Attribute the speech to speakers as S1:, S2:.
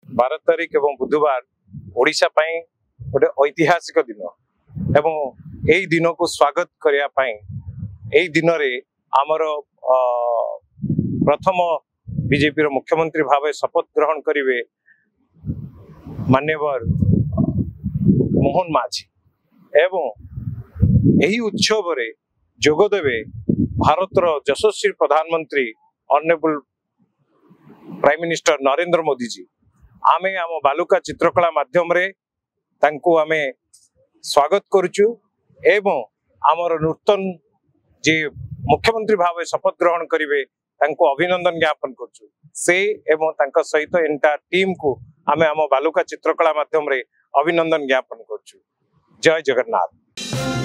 S1: 12 तारिख एवं बुधवार ओडिशा पाई गोटे ऐतिहासिक दिन एवं यही दिन को स्वागत करिया पाई यही दिन रे आमर प्रथम बीजेपी रो मुख्यमंत्री भाव शपथ ग्रहण करिवे मान्यवर मोहन माझी एवं यही उत्सव रे जोगदेवे भारत रो यशस्वी प्रधानमंत्री honourable prime minister Narendra Modi ji आमे आम बालुका चित्रकला माध्यम रे तांको आमे स्वागत करुचु एवं आमर नूतन जे मुख्यमंत्री भाव शपथ ग्रहण करिवे तांको अभिनंदन ज्ञापन करछु से एवं तांका सहित एंटायर टीम को आमे आम बालुका चित्रकला माध्यम रे अभिनंदन ज्ञापन करछु। जय जगन्नाथ।